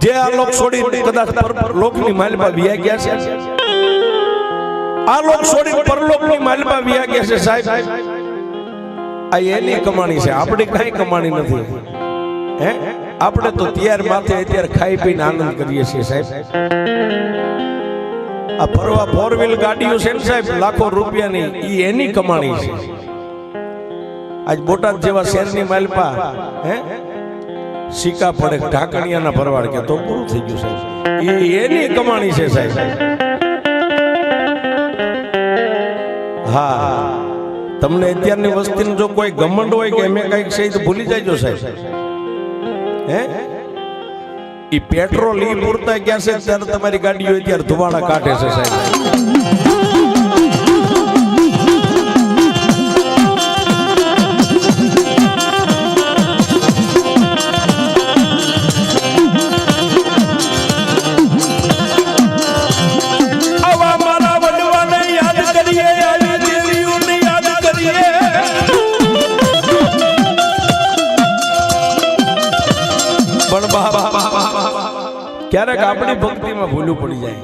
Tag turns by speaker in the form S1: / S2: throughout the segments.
S1: જે આ લોક છોડી કદાચ લોકની માલમાં વિયા ગયા છે, આ લોક છોડી પરલોકની માલમાં વિયા ગયા છે સાહેબ, આ એની કમાણી છે, આપણી કઈ કમાણી નથી. હે આપણે તો ત્યાર માથે અત્યારે ખાઈ પીને આનંદ કરીએ છીએ સાહેબ. આ ફરવા 4 વ્હીલ ગાડીઓ છે ને સાહેબ, લાખો રૂપિયાની, ઈ એની કમાણી છે. આજ બોટાદ જેવા શહેરની માલપા હે સિક્કા પડે ઢાકણિયાના ભરવાડ કે તો પૂરું થઈ ગયું સાહેબ. ઈ એની કમાણી છે સાહેબ. હા, તમને અત્યારની વસ્તીનું જો કોઈ ગમંડ હોય કે એમે કઈક છે તો ભૂલી જાયજો સાહેબ. હે ઈ પેટ્રોલ ઈ પૂરતા ગયા છે ત્યારે તમારી ગાડીઓ અત્યારે ધુવાડા કાઢે છે સાહેબ. ક્યારેક આપણી ભક્તિમાં ભૂલું પડી જાય.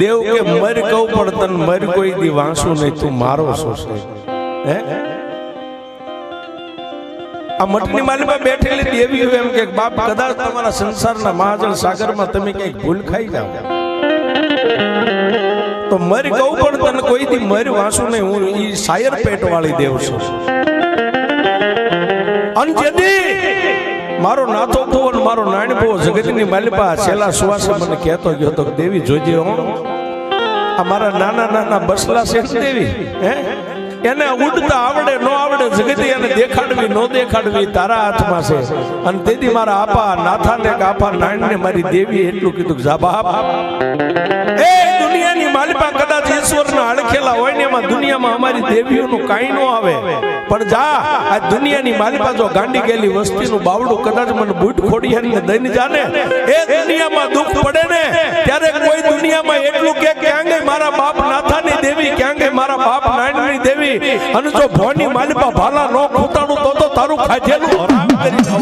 S1: દેવ કે મર કહું પણ તન મર કોઈ દી વાંસુ નહીં, તું મારો શોષ. આ મઠની માલીમાં બેઠેલી દેવી એમ કે બાપ કદાચ તમારા સંસારના મહાજન સાગરમાં તમે કઈક ભૂલ ખાઈ જાઓ તો મર કહું પણ તને કોઈ દી મર વાંસુ નહીં, હું ઈ શાયર પેટ વાળી દેવ છું. મારો નાથો ભુવન મારો નાનપો જગતની માલિપા છેલ્લા સુવાસે મને કહેતો ગયો તો દેવી જોજે હો, આ મારા નાના નાના બસલા છે દેવી, હે એને ઉડતા આવડે નો આવડે જગતી એને દેખાડવી નો દેખાડવી તારા હાથમાં છે. અને તેથી મારા આપા નાથાને આપા નાનને મારી દેવી એટલું કીધું જા બાપ, એ દુનિયાની માલિપા કદાચ ઈશ્વરના અળખેલા હોય ને એમાં દુનિયામાં અમારી દેવીઓનું કાંઈ ન આવે, પણ જા આ દુનિયાની માલિપા જો ગાંડી ગયેલી વસ્તીનું બાવડું કદાચ મને બૂટ ખોડિયાને દઈને જાને, એ દુનિયામાં દુઃખ પડે ને ત્યારે કોઈ દુનિયામાં એટલું કે ક્યાં ગઈ મારા બાપ નાથાની દેવી, ક્યાં ગઈ મારા બાપ નાનની દેવી. અને જો ભોની માલિપા ભાલા નો ખૂટાણું તો તારું ખાધેલું હરામ કરી દઉં.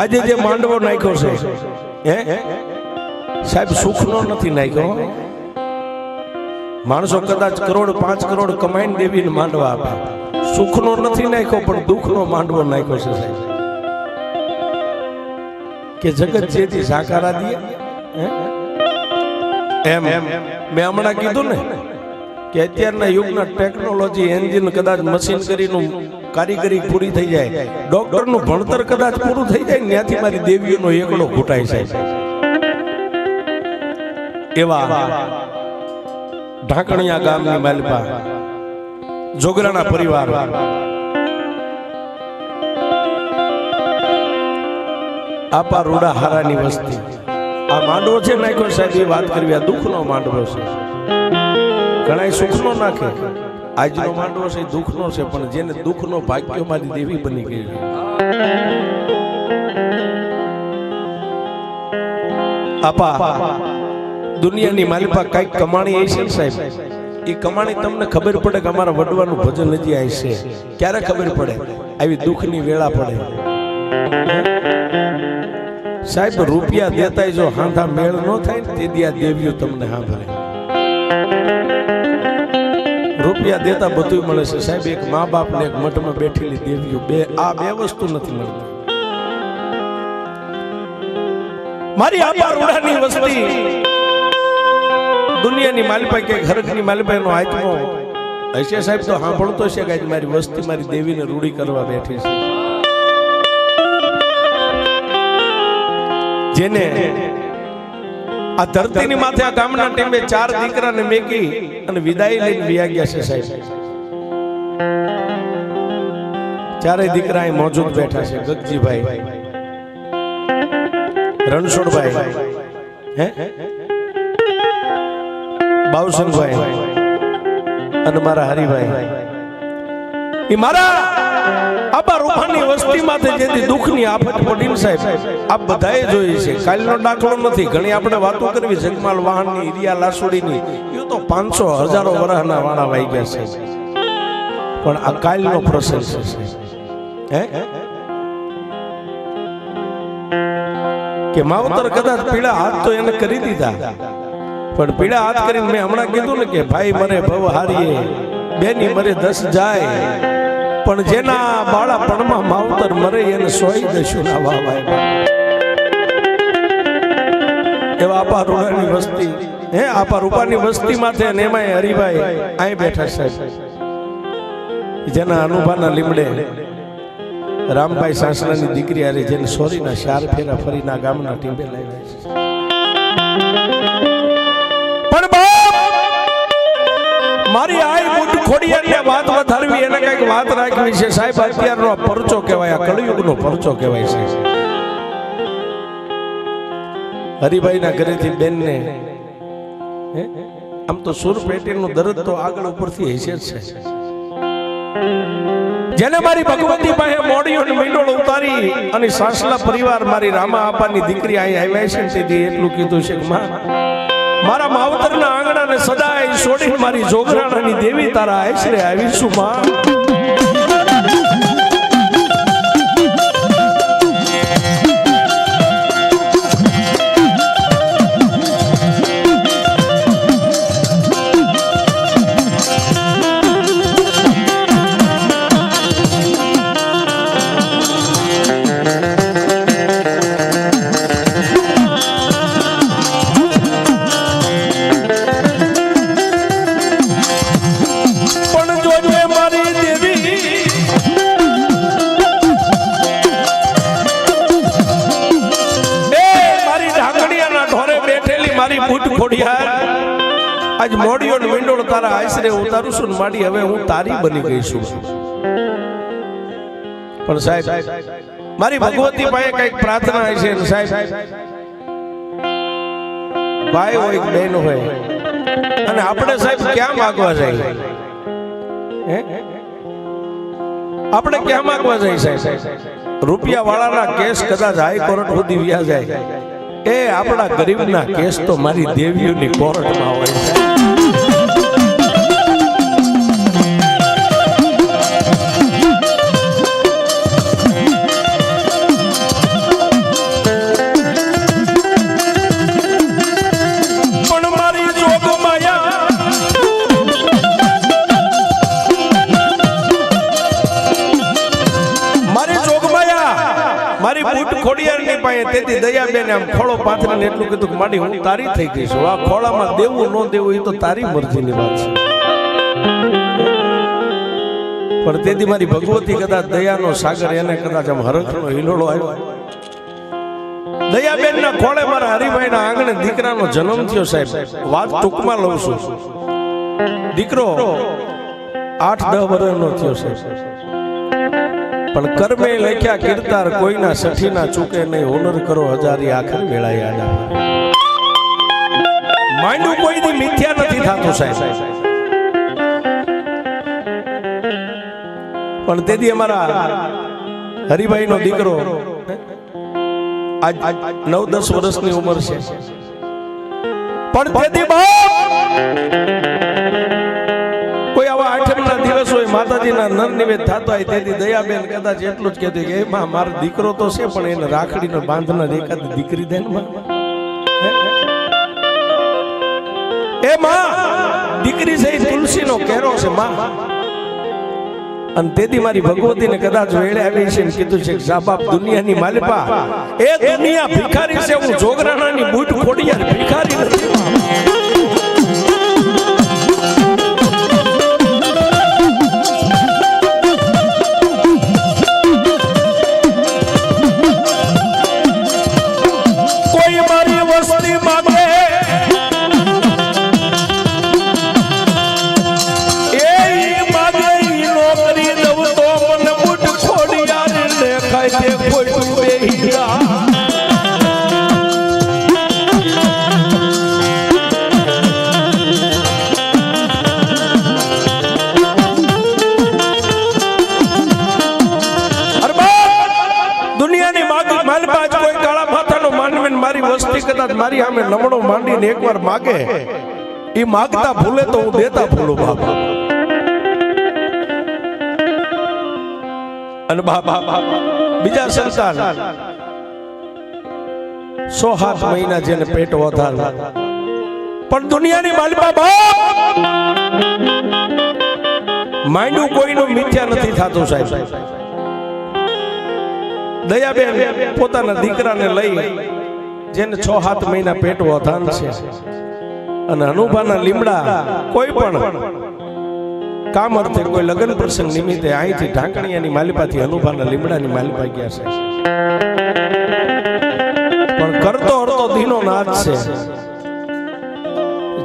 S1: આજે જે માંડવો નાખ્યો છે હે સાહેબ સુખનો નથી નાખ્યો. માણસો કદાચ કરોડ 5 કરોડ કમાઈને દેવીને માંડવા આપે, સુખનો નથી નાખ્યો પણ દુઃખનો માંડવો નાખ્યો છે સાહેબ. કે જગત જેથી સાકારા દે એમ મેં હમણાં કીધું ને કે અત્યારના યુગના ટેકનોલોજી એન્જિન કદાચ મશીન કરીનું કારીગરી પૂરી થઈ જાય, ડોક્ટરનું ભણતર કદાચ પૂરું થઈ જાય, ત્યાંથી મારી દેવીઓનો એકડો ઘૂંટાય છે. એવા ઢાંકણિયા ગામની માલિપા જોગરાણા પરિવાર આપા રૂડા હારાની વસ્તી આ માંડવો છે નાખ્યો સાહેબ. એ વાત કરવી આ દુઃખનો માંડવો છે. ઘણા સુખનો નાખે, આજનો માંડવો છે દુઃખનો છે, પણ જેને દુઃખનો ભાગ્યો મારી દેવી બની ગઈ. આપા દુનિયાની માલિપા કઈક કમાણી આવી છે ને સાહેબ, એ કમાણી તમને ખબર પડે કે અમારા વડવાનું ભજન હજી આવી છે. ક્યારે ખબર પડે? આવી દુઃખની વેળા પડે સાહેબ. રૂપિયા દેતા જો હાંધા મેળ ન થાય ને તે દી આ દેવીઓ તમને સાંભળે. રૂપિયા દેતા બધું મળે છે સાહેબ. એક મા બાપ ને એક મઠમાં બેઠેલી દેવીઓ આ બે વસ્તુ નથી મળતી. મારી આપા રૂડાની વસ્તી દુનિયાની માલિપા કે ઘરકની માલિપા નો આત્મો હશે સાહેબ તો સાંભળતો છે કે મારી વસ્તી મારી દેવીને રૂડી કરવા બેઠી છે. જેને આ ધરતીની માથે આ ગામના ટેમે 4 દીકરાને મેકી અને વિદાય લઈને વિયા ગયા છે સાહેબ. ચારેય દીકરા અહીં મોજૂદ બેઠા છે. ગગજીભાઈ, રણછોડભાઈ, હે બાવસનભાઈ અને મારા હરિભાઈ. એ મારા આબા રૂપાની વસ્તીમાંથી જેથી દુઃખની આફત પડીને સાહેબ આપ બધાએ જોઈ છે. કાલનો દાખલો નથી. ઘણી આપણે વાતો કરવી જગમાલ વાહનની, ઈરિયા લાસુડીની, એ તો 500 હજારો વર્ષના વાણા વાઈ ગયા છે. પણ આ કાલનો પ્રસંગ છે કે માવતર કદાચ પીળા હાથ તો એને કરી દીધા, પણ પીળા હાથ કરીને મેં હમણાં કીધું ને કે ભાઈ મરે ભવ હારીએ, બેની મરે 10 જાય, પણ જેના બાળાપણમાં માવતર મરે એને સોઈ દઈશું ના વાવાય. એવા આપા રૂપાની વસ્તી, આપા રૂપાની વસ્તી માથે ને એમાંય હરિભાઈ અહીં બેઠા સાહેબ, જેના અનુભાના લીમડે રામભાઈ સાસરાની દીકરી આરે જેને સોરીના 4 ફેરા ફરીના ગામના ટીંબે લાવ્યા છે. પણ મારી આઈ બુદ્ધ ખોડિયાને વાત વધારવી, એને કઈક વાત રાખવી છે સાહેબ. અત્યારનો પરચો કહેવાય, આ કળિયુગનો પરચો કહેવાય છે. હરિભાઈના ઘરેથી બેનને આમ તો સુર પેટીનું દર્દ તો આગળ ઉપરથી હશે જ છે. જેને મારી ભગવતી પાસે મોડીઓ ને મીંડોળ ઉતારી અને સાસલા પરિવાર મારી રામા આપાની દીકરી અહીં આવ્યા છે, તેથી એટલું કીધું છે કે માં, મારા માવતરના આંગણાને સદાય છોડીને મારી જોગરાણાની દેવી તારા આશરે આવીશું માં. આજ મોડીઓ ને મીંડોળ તારા આશરે ઉતારું છું ને માડી, હવે હું તારી બની ગઈ છું. પણ સાહેબ મારી ભગવતી પાસે કઈક પ્રાર્થના છે ને સાહેબ, ભાઈ હોય કે બહેન હોય, અને આપણે સાહેબ ક્યાં માગવા જાય? આપણે ક્યાં માગવા જાય સાહેબ? રૂપિયા વાળાના કેસ કદાચ હાઈકોર્ટ સુધી વ્યા જાય, એ આપણા ગરીબના કેસ તો મારી દેવીઓની કોર્ટમાં હોય છે. તેથી દયાબેન આમ ખોળો પાથરીને એટલું કીધું કે માડી હું તારી થઈ ગઈ છું. આ ખોળામાં દેવું ન દેવું એ તો તારી મરજીની વાત છે. પણ તેથી મારી ભગવતી કદાચ દયાનો સાગર, એને કદાચ આમ હરખનો હિલોળો આવ્યો. દયાબેનના ખોળે મારા હરિભાઈના આંગણે દીકરાનો જન્મ થયો સાહેબ. વાત ટૂંકમાં લઉં છું. દીકરો 8-10 વર્ષનો થયો સાહેબ. પણ કર્મે લખ્યા કીર્તાર, કોઈના સઠીના ચૂકે નહીં. હોનર કરો હજારી, આખર વેળાએ આડા. માંડું કોઈની મિથ્યા નથી થતું સાહેબ. પણ તેથી અમારા હરિભાઈનો દીકરો આજ 9-10 વર્ષની ઉંમર છે. પણ તેથી કોઈ આવા આઠમના દિવસ હોય, માતાજીના નર નિવેદ થતો હોય, તેથી દયાબેન કદાચ એટલું જ કહેતી કે માં મારો દીકરો તો છે, પણ એને રાખડીનો બાંધના એકાદ દીકરી દે ને માં. એ માં દીકરી છે, તુલસીનો કેરો છે માં. અને તેથી મારી ભગવતીને કદાચ વેળે આવી છે ને કીધું છે કે સાબાપ દુનિયાની માલિપા, એ દુનિયા ભિખારી છે, હું જોગરાણાની બૂટ ખોડિયાર ભિખારી નથી. કોઈ મારી વસ્તી માગે મારી સામે નમણો માંડીને એકવાર માગે, એ માગતા ભૂલે તો હું દેતા ભૂલું બાપા. અને બાપા બીજા સંતાન 6-7 મહિના જેને પેટ વધાર, પણ દુનિયાની માલિકા બાપ માંડ્યું કોઈનું મિથ્યા નથી થતું સાહેબ. દયાબેન પોતાના દીકરાને લઈ જેને 6-7 મહિના પેટ વધાર છે, અને અનુભાના લીમડા કોઈ પણ કામ અર્થે કોઈ લગ્ન પ્રસંગ નિમિત્તે અહીંથી ઢાંકણીયાની માલિપાથી અનુભાના લીમડાની માલિપા ગયા છે, પણ કરતો અડતો દીનો નાદ છે.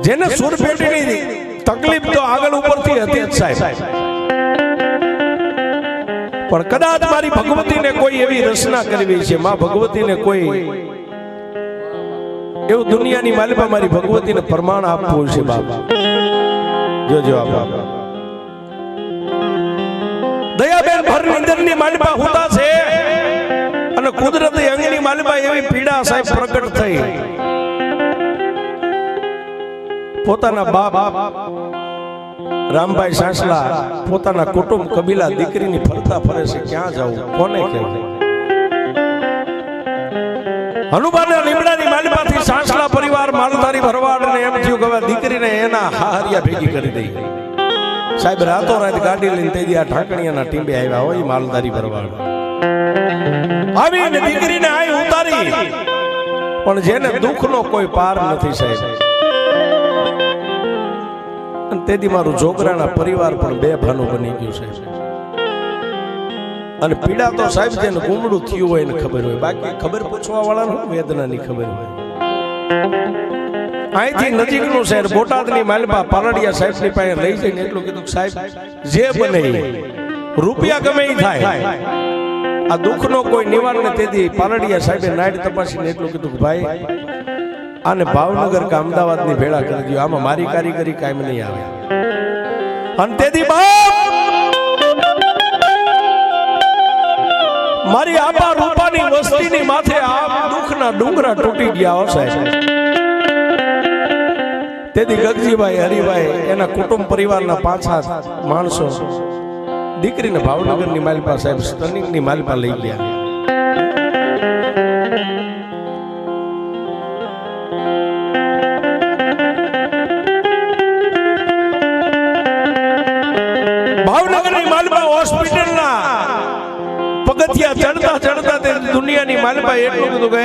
S1: જેને સુરપેટીની તકલીફ તો આગળ ઉપરથી હતી જ સાહેબ, પણ કદાચ મારી ભગવતીને કોઈ એવી રચના કરવી છે, માં ભગવતીને કોઈ એવું દુનિયાની માલિપા મારી ભગવતીને પ્રમાણ આપવું છે બાપા. જોજો બાપા દયાબેન ભર નિંદરની માલિપા હોતા છે, અને કુદરતી અંગની માલિપા એવી પીડા સાહેબ પ્રગટ થઈ. પોતાના બાપ રામભાઈ સાસલા પોતાના કુટુંબ કબીલા દીકરીની ફરતા ફરે છે, ક્યાં જવું કોને કહેવું. હનુમાનના લીમડાની માલિપાથી સાસલા પરિવાર માલધારી ભરવાડને એમ થયું કે દીકરીને એના હાહરિયા ભેગી કરી દઈ. સાહેબ રાતોરાત ગાડી લઈને તે આ ઢાંકણીયાના ટીંબે આવ્યા હોય માલધારી ભરવાડ આવીને દીકરીને આઈ ઉતારી, પણ જેને દુઃખનો કોઈ પાર નથી સાહેબ. તેથી મારું જોગરાણા પરિવાર પણ બે ભાનું બની ગયું છે. અને પીડા તો સાહેબ જેને ગુમડું થયું હોય એને ખબર હોય, બાકી ખબર પૂછવા વાળાને વેદનાની ખબર હોય. અહીંથી નજીકનું શહેર બોટાદની માલપા પાલડિયા સાહેબની પાસે લઈ જઈને એટલું કીધું સાહેબ જે બને રૂપિયા ગમે એ થાય, આ દુઃખનો કોઈ નિવારણ. તેથી પાલડિયા સાહેબે નાડ તપાસીને એટલું કીધું કે ભાઈ આને ભાવનગર કે અમદાવાદની ભેળા કરી દો, આમાં મારી કારીગરી કાયમ નહીં આવે. અને તેથી મારી આપા રૂપાની વસ્તીની માથે આ દુઃખના ડુંગરા તૂટી ગયા હશે. તેથી ગગજીભાઈ હરિભાઈ એના કુટુંબ પરિવારના 5-7 માણસો દીકરીને ભાવનગરની માલિપા સાહેબ સ્ટનિંગની માલિપા લઈ ગયા. ભાવનગરની માલિપા હોસ્પિટલના પગથિયા ચડતા ચડતા તે દુનિયાની માલિપા એટલું કીધું કે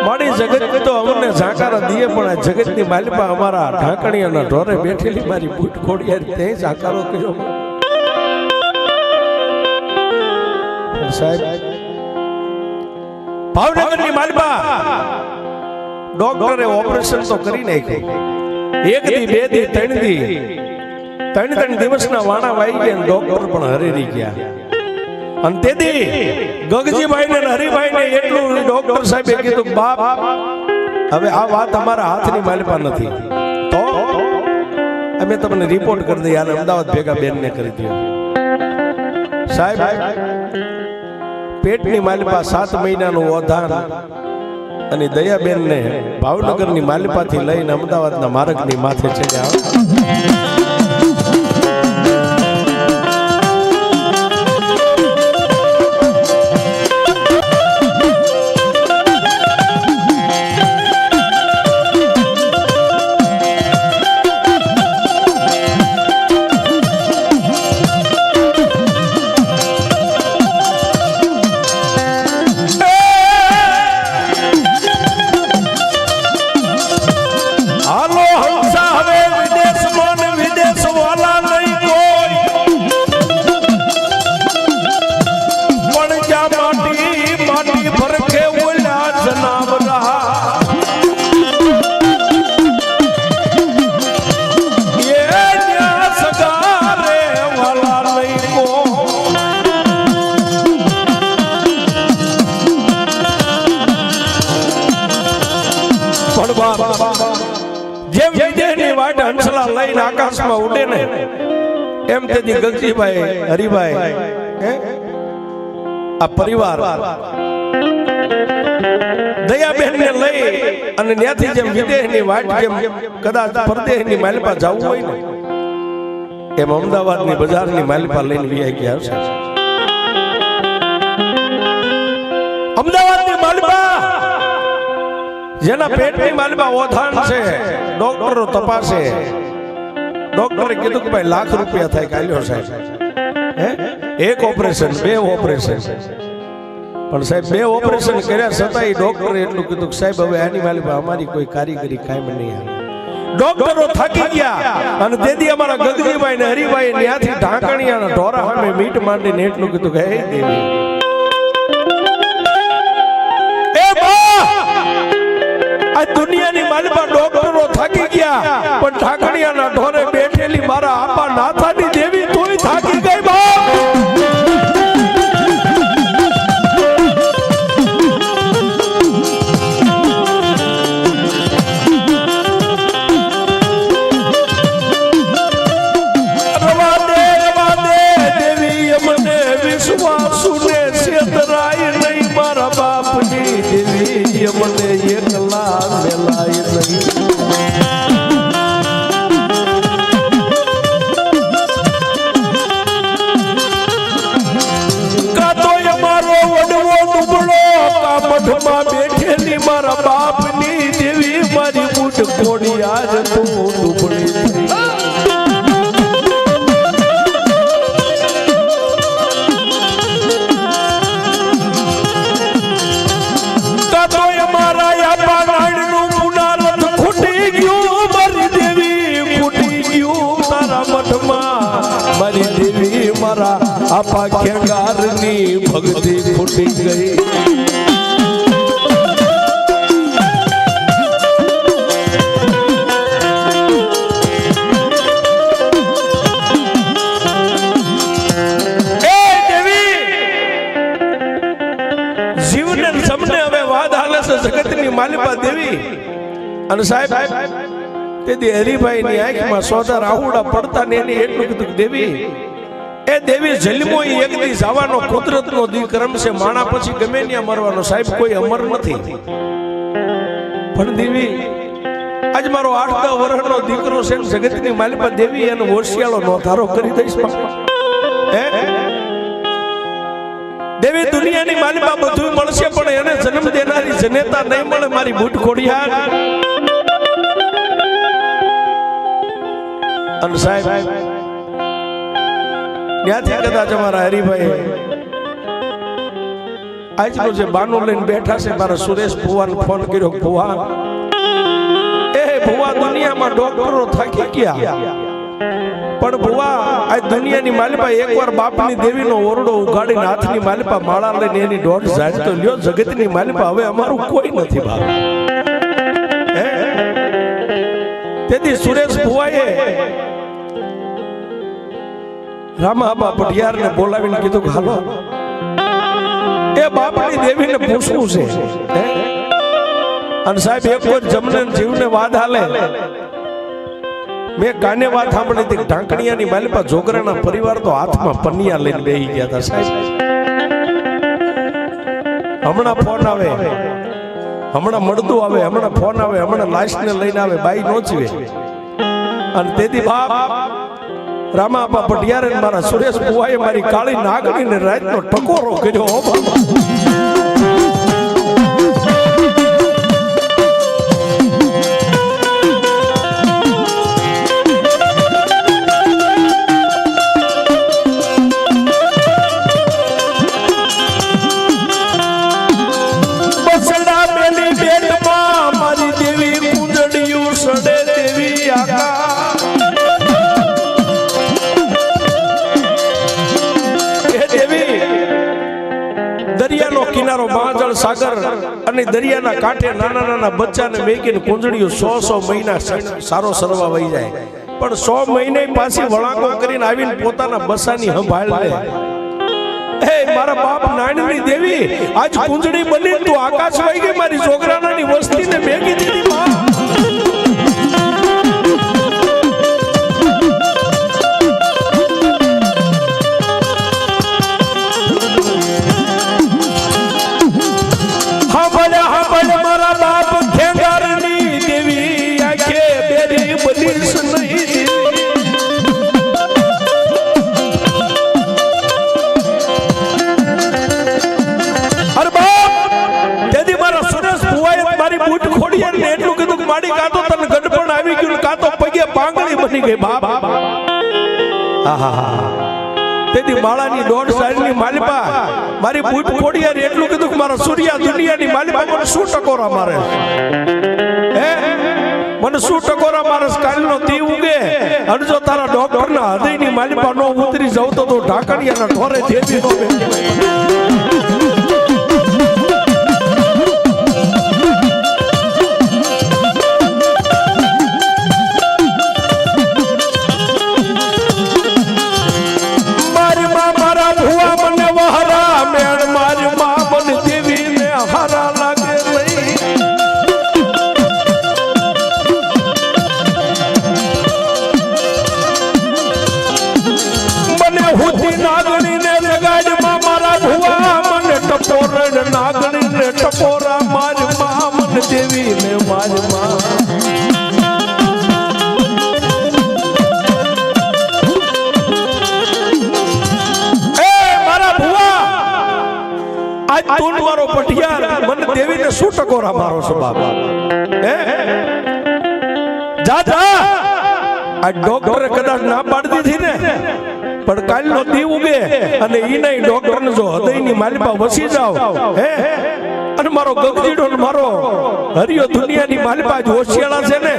S1: મારી જગત તો અમને ઝાંકારા દીએ, પણ આ જગતની માલિપા અમારા ઢાંકણીયાના ઢોરે બેઠેલી મારી બૂટ ખોડિયાર તે ઝાંકારો કર્યો. સાહેબ ભાવનગરની માલિપા ડોક્ટરે ઓપરેશન તો કરી નાખ્યું. 1 દી 2 દી 3 દી 3 દિવસના વાણા વાઈ ગયા, ડોક્ટર પણ હરેરી ગયા. અને તેથી ગગજીભાઈ ને હરિભાઈ ને એટલું ડોક્ટર સાહેબે કીધું બાપ હવે આ વાત અમારા હાથની માલિપા નથી, તો અમે તમને રિપોર્ટ કરી દઈએ, આને અમદાવાદ ભેગા બેનને કરી દો. સાહેબ પેટની માલિપા 7 મહિનાનું ઓધાન અને દયાબેન ને ભાવનગરની માલિપાથી લઈને અમદાવાદના માર્ગની માથે ચડ્યા. જેમ વિજયની વાટ હંસલા લઈને આકાશમાં ઉડે ને એમ તેથી ગગજીભાઈ હરિભાઈ આ પરિવાર દયાબેન ને લઈ અને ત્યાંથી જેમ વિદેહની વાટ જેમ કદાચ પરદેહની માલિપા જવું હોય ને એમ અમદાવાદની બજારની માલિપા લઈને વિયા ગયા છે. અમદાવાદની માલિપા જેના પેટની માલિપા ઓથાણ છે, ડોક્ટરો તપાસે, ડોક્ટરે કીધું કે ભાઈ લાખ રૂપિયા થાય કાલ્યો સાહેબ, એક ઓપરેશન, બે ઓપરેશન, પણ સાહેબ બે ઓપરેશન કર્યા છતાંય ડોક્ટરે એટલું કીધું કે સાહેબ હવે આની માલિપા અમારી કોઈ કારીગરી કાયમ નહીં આવે. ડોક્ટરો થાકી ગયા અને તેથી અમારા ગગજીભાઈ ને હરિભાઈ ત્યાંથી ઢાંકણિયાના ઢોરા સામે મીટ માંડીને એટલું કીધું કે હે દેવી, આ દુનિયાની માલિપા ડોક્ટરો થાકી ગયા પણ ઢાંકણિયાના ઢોરે બેઠેલી મારા આપા નાથાની દેવી તોય થાકી ગઈ બા. મને એકલા મેલાય નહીં. કાતો અમારો વડવો ડુબળો કામઠમાં બેઠેલી મારા બાપની દેવી મારી બુટ કોડી આજ તું ડુબળી થઈ. મારી દેવી મારા આપા ખેંગારની ભક્તિ ફૂટી ગઈ. જીવને સમને હવે વાદ હાલે છે જગતની માલિપા દેવી. અને સાહેબ તેથી હરિભાઈ ની આંખમાં સોદા રાહુડા પડતા ને એને એટલું કીધું દેવી, એ દેવી જન્મો એક દી જવાનો કુદરતનો દીકરમ છે, માણા પછી ગમે ત્યાં મરવાનો, સાહેબ કોઈ અમર નથી. પણ દેવી આજ મારો 8-10 વર્ષનો દીકરો છે, જગતની માલિપા દેવી એનો હોશિયાળો નોધારો કરી દઈશ. દેવી દુનિયાની માલિપા બધું મળશે પણ એને જન્મ દેનારી જનેતા નહીં મળે. મારી બુટ ખોડિયાર અને સાહેબ ત્યાંથી કદાચ અમારા હરિભાઈ આજનો જે બાનું લઈને બેઠા છે, મારા સુરેશ ભુવાને ફોન કર્યો, ભુવા એ ભુવા દુનિયામાં ડોક્ટરો થાકી ગયા પણ ભુવા આ દુનિયાની માલિપા એકવાર બાપની દેવીનો ઓરડો ઉગાડીને હાથની માલિપા માળા લઈને એની દોઢ જાય તો લ્યો જગતની માલિપા હવે અમારું કોઈ નથી બાપ. તેથી સુરેશ ભુવાએ રામાબા પટિયારને બોલાવીને કીધું કે હાલો એ બાપની દેવીને પૂછવું છે. અને સાહેબ એક વાર જમને જીવને વાત હાલે, મેં કાને વાત સાંભળી હતી. ઢાંકણિયાની માલિપા જોગરાના પરિવાર તો હાથમાં પનિયા લઈને બેસી ગયા હતા. સાહેબ હમણાં ફોન આવે, હમણાં મળતું આવે, હમણાં ફોન આવે, હમણાં લાશને લઈને આવે, બાઈ નોચવે. અને તેથી બાપ રામાબા પટિયારે મારા સુરેશ ભુવાએ મારી કાળી નાગણીને રાતનો ટકોરો કર્યો. કિનારો મહાજળ સાગર અને દરિયાના કાંઠે નાના નાના બચ્ચાને મેકીને કુંજડીઓ 100 મહિના સારો સરવા વહી જાય પણ 100 મહિને પાછી વળાંકો કરીને આવીને પોતાના બસાની સંભાળ લે. હે મારા બાપ નાનની દેવી આજ કુંજડી બની તું આકાશ વહી ગઈ, મારી છોકરાનાની વસ્તીને મેકી દીધી. હા ભલે પાડી કાતો તને ગડપણ આવી ગયું કાતો પગે પાંગળી બની ગઈ બાપ આહા તેથી માળાની દોઢ સાઈડની માલિપા મારી બૂટ કોડિયારી એટલું કીધું કે મારા સૂર્યા દુનિયાની માલિપા મને શું ટકોરા મારે હે મને શું ટકોરા મારે કાલનો દી ઉગે અને જો તારા ડોક્ટરના હૃદયની માલિપા નો ઉતરી જાવ તો ઢાકણિયાના ઢોરે દેવી નો નાગણી ટપોરા માર માં મન દેવી ને માર માં એ મારા ભુવા આજ તુંડવારો પટિયાર મન દેવી ને શું ટકોરા મારો છો બાબા હે જા જા આ ડોક્ટરે કદાચ ના પાડી દીધી ને પણ કાલનો દી ઉગે અને ઈ નહીં ડોક્ટર ને જો હૃદયની માલિપા વસી જાવ હે અને મારો ગગજીડો ને મારો હરિયો દુનિયાની માલિપા જ હોશિયાળા છે ને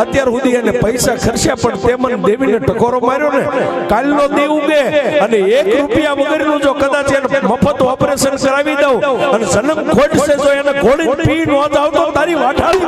S1: અત્યાર સુધી એને પૈસા ખર્ચ્યા પણ તે મને દેવીને ટકોરો માર્યો ને કાલનો દી ઉગે અને 1 રૂપિયા વગરનું જો કદાચ એને મફત ઓપરેશન કરાવી દઉં અને જન્મ ખોટશે જો એને ગોળી પી ન જાવ તો તારી વાઠાળી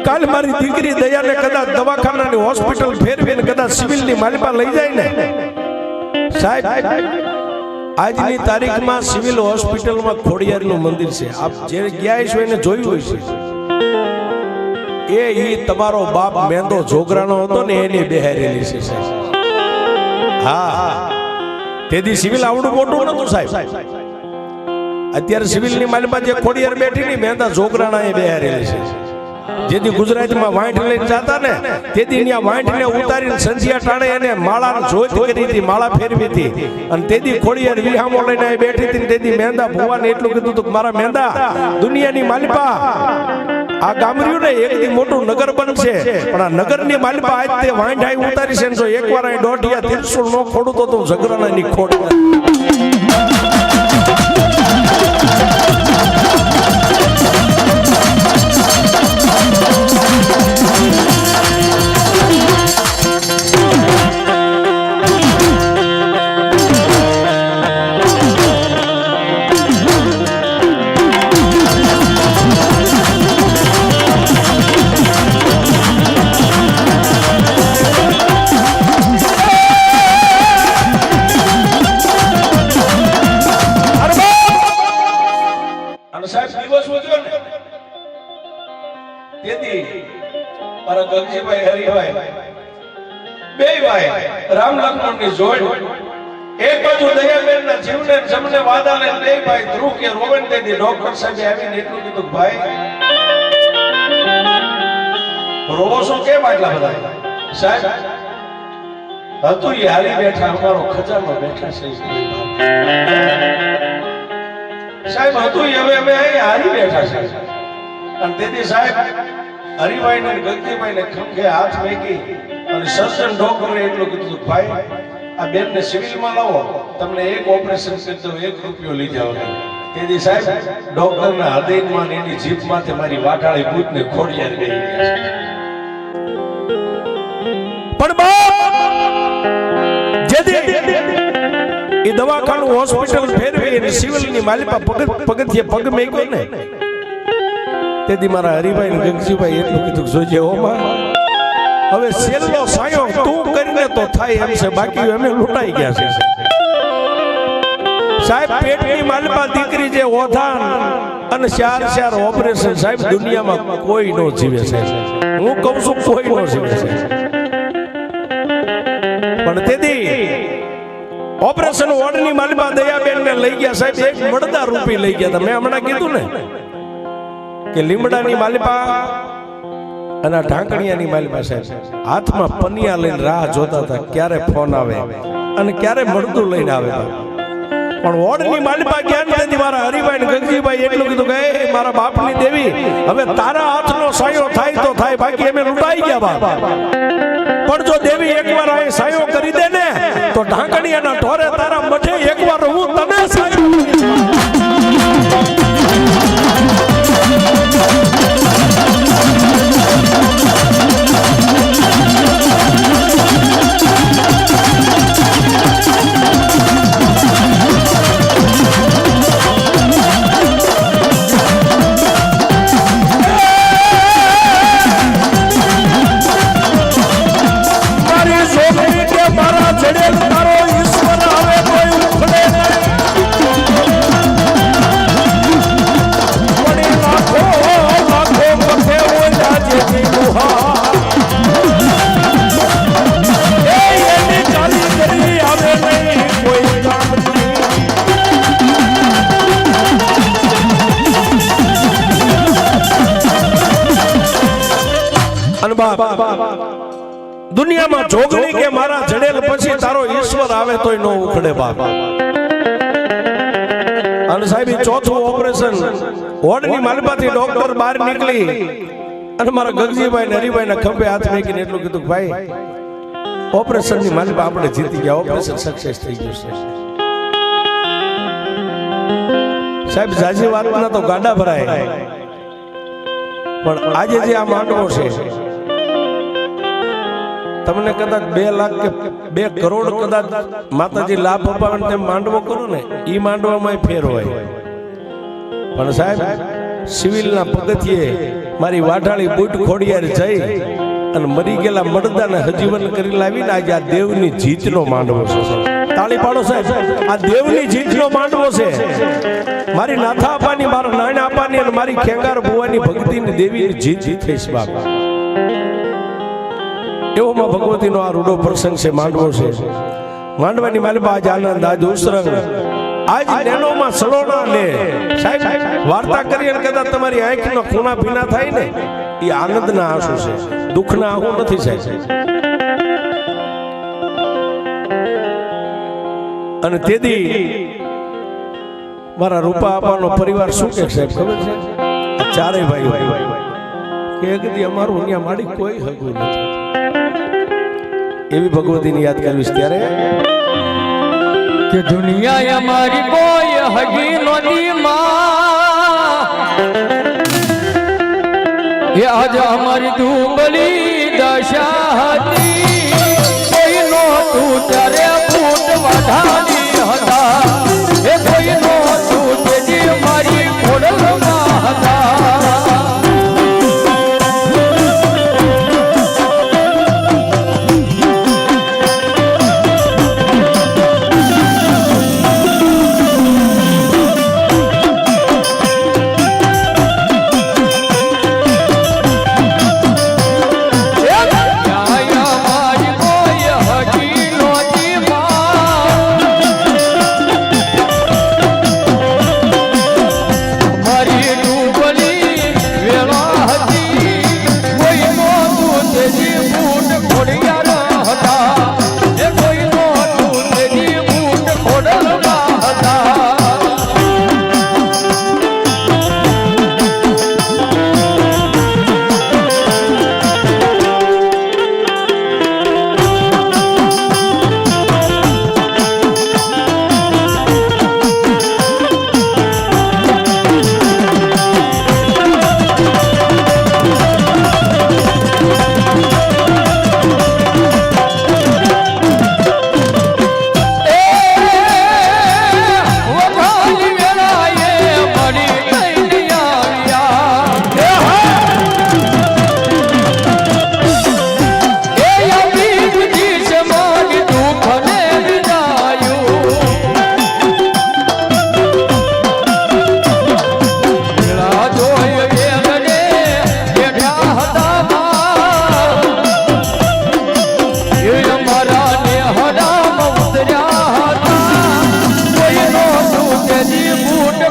S1: કાલ મારી દીકરી દયાને કદાચ દવાખાનાની હોસ્પિટલ ફેરવીને કદાચ સિવિલની માલિપા લઈ જાય ને સાહેબ આજની તારીખમાં સિવિલ હોસ્પિટલમાં ખોડિયારનું મંદિર છે આપ જે ગયા છો એને જોયું હોય છે એ તમારો બાપ મેંદો જોગરાનો હતો ને એની બેહારેલી છે સાહેબ હા તેથી સિવિલ આવડું મોટું નતું સાહેબ અત્યારે સિવિલની માલિપા જે ખોડિયાર બેઠી ની મેંદા જોગરાણા એ બેહારેલી છે જેથી ગુજરાતમાં વાંઢ લઈને જતા ને તેથી ત્યાં વાંઢને ઉતારીને સંજિયા ટાણે એને માળાને જોત કરી હતી માળા ફેરવી હતી અને તેથી ખોડિયાર વિહામો લઈને બેઠી હતી તેથી મેંદા ભુવાને એટલું કીધું હતું મારા મેંદા દુનિયાની માલિપા આ ગામર્યું ને એકથી મોટું નગર બનશે પણ આ નગરની માલિપા આજ તે વાંઢ આઈ ઉતારી છે જો એકવાર અહીં દોઢિયા ત્રિશુલ નો ખોડું તો તું ઝઘરાનાની ખોડ રામ લક્ષ્મણ ની જોડ એક બાજુ દયાબેન ના જીવને જમને વાદાને દે ભાઈ ધ્રુવ કે રોવન દેદી ડોક્ટર સાહેબ આવીને એટલું કીધું ભાઈ રોવો છો કેમ આટલા બધા સાહેબ હતું ઈ હારી બેઠા અમારો ખજાનો બેઠા છે સાહેબ હતું ઈ હવે અમે અહીં હારી બેઠા છે અને તેથી સાહેબ હરિભાઈ ને ગગજીભાઈ ને ખંભે હાથ મેકી અને સર્જન ડોક્ટરે એટલું કીધું ભાઈ આ બેન ને સિવિલ માં લાવો તમને એક ઓપરેશન કરી દો 1 રૂપિયો લઈ જાવ તેથી સાહેબ ડોક્ટર ના હૃદયમાં એની જીભમાંથી મારી વાટાળી ભૂત ને ખોડિયાર ગઈ ગયા પણ બાપ જેથી એ દવાખાનું હોસ્પિટલ ફેરવી અને સિવિલની માલિપા પગથિયે પગ મેક્યો ને તેથી મારા હરિભાઈ ને ગંગજીભાઈ એટલું કીધું જોજે ઓમાં હવે છેલ્લો સાયો તું કરીને તો થાય એમ છે બાકી અમે લૂંટાઈ ગયા છે સાહેબ પેટની માલિપા દીકરી જે ઓધાન અને ચાર ઓપરેશન સાહેબ દુનિયામાં કોઈ નો જીવે છે હું કહું છું કોઈ નો જીવે છે પણ તેથી ઓપરેશન વોર્ડની માલિપા દયાબેન ને લઈ ગયા સાહેબ એક મળદા રૂપી લઈ ગયા મેં હમણાં કીધું ને કે લીમડાની માલિપા અને ઢાંકણિયાની માલિપા સાહેબ હાથમાં પનિયા લઈને રાહ જોતા હતા ક્યારે ફોન આવે અને ક્યારે મળદું લઈને આવે પણ વોર્ડની માલિપા ક્યાં નથી મારા હરિભાઈ ને ગંગજીભાઈ એટલું કીધું કે મારા બાપની દેવી હવે તારા હાથનો સાયો થાય તો થાય બાકી અમે લૂંટાઈ ગયા બાપ પણ જો દેવી એકવાર આ સાયો કરી દે ને તો ઢાંકણિયાના ઢોરે તારા મઠે એકવાર હું તને સાયો દુનિયામાં જોગણી કે મારા જડેલ પછી તારો ઈશ્વર આવે તોય નો ઉખડે બાપ અને સાહેબ ચોથું ઓપરેશન વોર્ડની માલિપાથી ડોક્ટર બહાર નીકળી અને મારા ગગજીભાઈ ને હરિભાઈ ના ખંભે હાથ મૂકીને એટલું કીધું ભાઈ ઓપરેશન ની માલિપા આપણે જીતી ગયા ઓપરેશન સક્સેસ થઈ ગયું છે સાહેબ જાજી વાતના તો ગાડા ભરાય પણ આજે જે આ માંડવો છે તમને કદાચ 2 લાખ કે 2 કરોડ કદાચ માતાજી લાભ અપાવે તેમ માંડવો કરો ને ઈ માંડવામાં ફેર હોય પણ સાહેબ સિવિલના પગથિયે મારી વાઢાળી બૂટ ખોડિયાર જઈ અને મરી ગયેલા મરદાને હજીવન કરી લાવીને આજે આ દેવની જીતનો માંડવો છે તાળી પાડો સાહેબ આ દેવની જીતનો માંડવો છે મારી નાથા અપાની મારા નાના અપાની અને મારી ખેંગાર ભુવાની ભક્તિની દેવીની જીત થઈ છે બાપા એવોમાં ભગવતીનો આ રૂડો પ્રસંગ છે માંડવો છે માંડવાની માલિપા આજ આનંદ આજ ઉસરંગ આજ નેનોમાં સલોણા લે સાહેબ વાર્તા કરી અને કદાચ તમારી આંખનો ખૂણા ભીના થાય ને એ આનંદના આંસુ છે દુઃખના આંસુ નથી સાહેબ અને તેથી મારા રૂપા આપાનો પરિવાર શું કે સાહેબ ખબર છે ચારે ભાઈ કે કદી અમારું અહીંયા માડી કોઈ હગું નથી એવી ભગવતીની યાદ કરવીશ ત્યારે
S2: કે દુનિયા અમારી કોઈ હગી નોતી માં એ આજ અમારી દુબળી દશા હતી કોઈ નો તું ત્યારે ફૂટ વાઢાની હતા એ કોઈ નો તું તેજી મારી ખોડલમાં હતા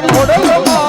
S2: ખોડલમાં